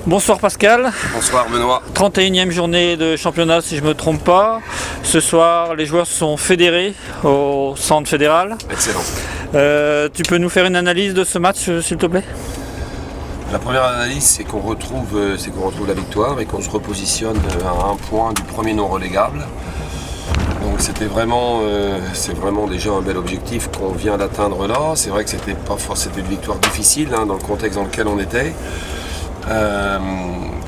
Bonsoir Pascal. Bonsoir Benoît. 31e journée de championnat si je ne me trompe pas. Ce soir, les joueurs se sont fédérés au centre fédéral. Excellent. Tu peux nous faire une analyse de ce match s'il te plaît? La première analyse, c'est qu'on retrouve la victoire et qu'on se repositionne à un point du premier non relégable. Donc c'est vraiment déjà un bel objectif qu'on vient d'atteindre là. C'est vrai que c'était une victoire difficile dans le contexte dans lequel on était.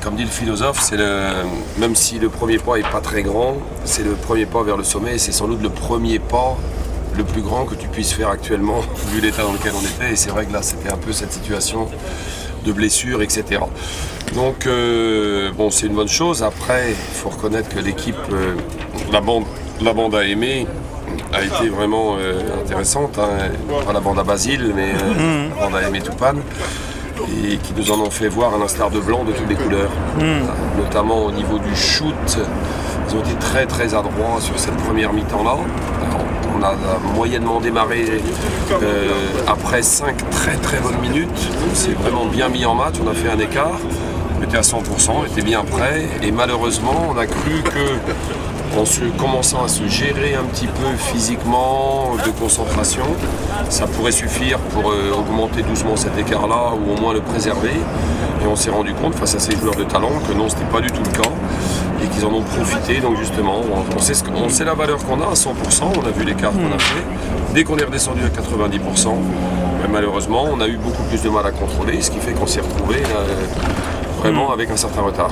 Comme dit le philosophe, même si le premier pas n'est pas très grand, c'est le premier pas vers le sommet et c'est sans doute le premier pas le plus grand que tu puisses faire actuellement vu l'état dans lequel on était. Et c'est vrai que là c'était un peu cette situation de blessures, etc. Donc c'est une bonne chose. Après, il faut reconnaître que l'équipe, la bande à aimer a été vraiment intéressante. Pas la bande à Basile, mais la bande à aimer Toupane. Et qui nous en ont fait voir à l'instar de blanc de toutes les couleurs. Notamment au niveau du shoot, ils ont été très très adroits sur cette première mi-temps-là. On a moyennement démarré après 5 très très bonnes minutes. On s'est vraiment bien mis en match, on a fait un écart. On était à 100%, on était bien prêt. Et malheureusement, on a cru que en commençant à se gérer un petit peu physiquement, de concentration, ça pourrait suffire pour augmenter doucement cet écart-là ou au moins le préserver. Et on s'est rendu compte face à ces joueurs de talent que non, ce n'était pas du tout le cas et qu'ils en ont profité. Donc justement, on sait la valeur qu'on a à 100%, on a vu l'écart qu'on a fait. Dès qu'on est redescendu à 90%, malheureusement, on a eu beaucoup plus de mal à contrôler, ce qui fait qu'on s'est retrouvé vraiment avec un certain retard.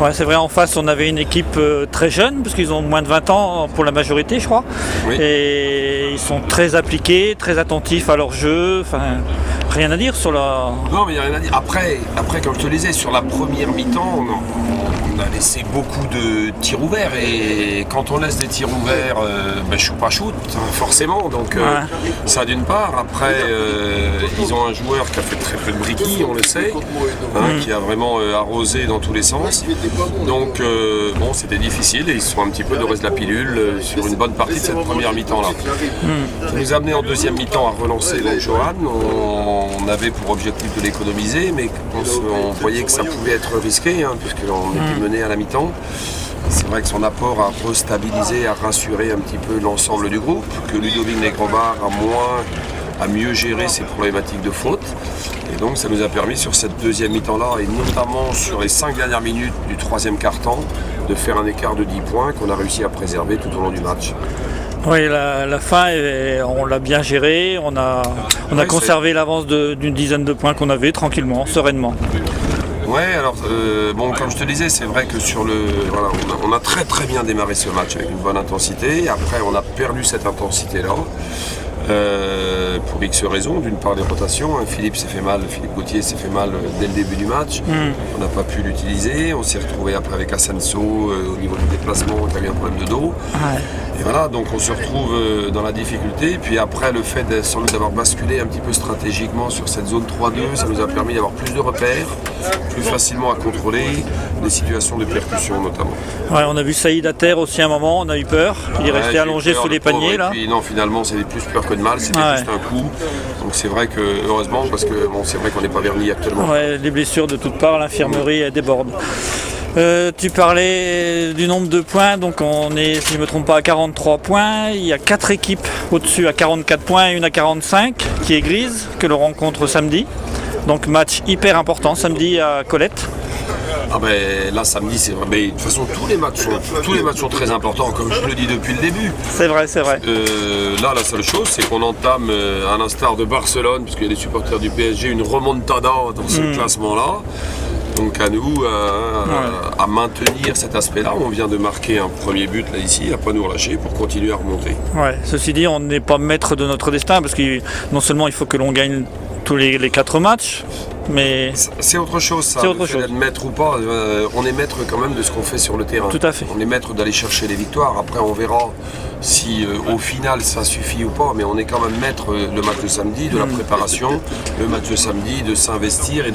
Ouais, c'est vrai, en face on avait une équipe très jeune, parce qu'ils ont moins de 20 ans pour la majorité je crois, oui. Et ils sont très appliqués, très attentifs à leur jeu, enfin rien à dire sur la... Non mais il n'y a rien à dire, après comme je te le disais, sur la première mi-temps, on a laissé beaucoup de tirs ouverts, et quand on laisse des tirs ouverts, shoot pas shoot, forcément, donc ça d'une part, après ils ont un joueur qui a fait très peu de briquis, on le sait, qui a vraiment arrosé dans tous les sens. Donc c'était difficile et ils se sont un petit peu dorés de la pilule sur une bonne partie de cette première mi-temps là. Ça nous a amené en deuxième mi-temps à relancer donc Johan. On avait pour objectif de l'économiser, mais on voyait que ça pouvait être risqué puisqu'on était mené à la mi-temps. C'est vrai que son apport a restabilisé, a rassuré un petit peu l'ensemble du groupe, que Ludovic Negrevard a mieux géré ses problématiques de faute. Et donc ça nous a permis sur cette deuxième mi-temps-là, et notamment sur les 5 dernières minutes du troisième quart-temps, de faire un écart de 10 points qu'on a réussi à préserver tout au long du match. Oui, la fin, on l'a bien géré, on a conservé l'avance d'une dizaine de points qu'on avait tranquillement, sereinement. Ouais, alors comme je te disais, c'est vrai que on a très très bien démarré ce match avec une bonne intensité. Après, on a perdu cette intensité-là. Pour X raisons, d'une part des rotations, Philippe Gauthier s'est fait mal dès le début du match, on n'a pas pu l'utiliser, on s'est retrouvé après avec Asenso au niveau du déplacement, il y a eu un problème de dos, et voilà, donc on se retrouve dans la difficulté, puis après le fait sans doute d'avoir basculé un petit peu stratégiquement sur cette zone 3-2, ça nous a permis d'avoir plus de repères, plus facilement à contrôler des situations de percussion notamment. Ouais, on a vu Saïd à terre aussi à un moment, on a eu peur, il est resté allongé sous les paniers là. Et puis non, finalement c'est plus peur que de mal, c'était juste un coup. Donc c'est vrai que, heureusement, parce que c'est vrai qu'on n'est pas verni actuellement. Ouais, les blessures de toutes parts, l'infirmerie déborde. Tu parlais du nombre de points, donc on est, si je ne me trompe pas, à 43 points. Il y a 4 équipes au-dessus à 44 points et une à 45, qui est Grise, que l'on rencontre samedi. Donc match hyper important samedi à Colette. Là samedi c'est vrai, mais de toute façon tous les matchs sont très importants comme je le dis depuis le début. C'est vrai. Là la seule chose c'est qu'on entame à l'instar de Barcelone, puisqu'il y a des supporters du PSG, une remontada dans ce classement là. Donc à nous à maintenir cet aspect-là. On vient de marquer un premier but là ici, à pas nous relâcher pour continuer à remonter. Ouais, ceci dit, on n'est pas maître de notre destin parce que non seulement il faut que l'on gagne tous les 4 matchs, mais... C'est autre chose ça, d'être maître ou pas, on est maître quand même de ce qu'on fait sur le terrain. Tout à fait. On est maître d'aller chercher les victoires, après on verra si au final ça suffit ou pas, mais on est quand même maître le match de samedi, de la préparation, le match de samedi, de s'investir et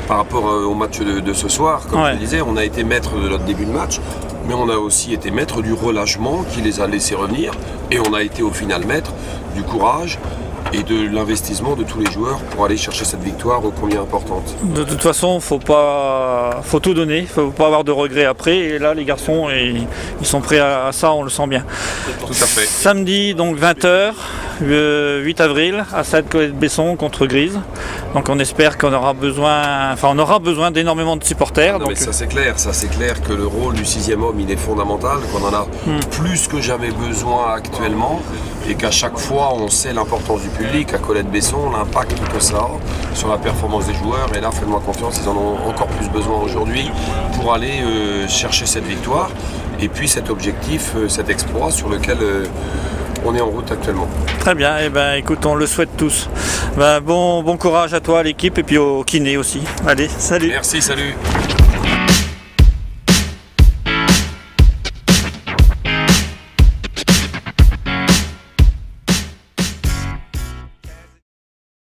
par rapport au match de ce soir, comme je le disais, on a été maître de notre début de match, mais on a aussi été maître du relâchement qui les a laissés revenir, et on a été au final maître du courage, et de l'investissement de tous les joueurs pour aller chercher cette victoire ô combien importante. De toute façon, faut tout donner, faut pas avoir de regrets après. Et là, les garçons, ils sont prêts à ça, on le sent bien. Tout à fait. Samedi, donc 20h, 8 avril, à Stade-Colette-Besson contre Grise. Donc on espère qu'on aura besoin d'énormément de supporters. Non, mais ça c'est clair que le rôle du 6e homme il est fondamental, qu'on en a plus que jamais besoin actuellement et qu'à chaque fois on sait l'importance du public, à Colette-Besson, l'impact que ça a sur la performance des joueurs et là faites-moi confiance, ils en ont encore plus besoin aujourd'hui pour aller chercher cette victoire et puis cet objectif, cet exploit sur lequel on est en route actuellement. Très bien, et écoute, on le souhaite tous. Bon courage à toi, à l'équipe et puis au kiné aussi. Allez, salut. Merci, salut.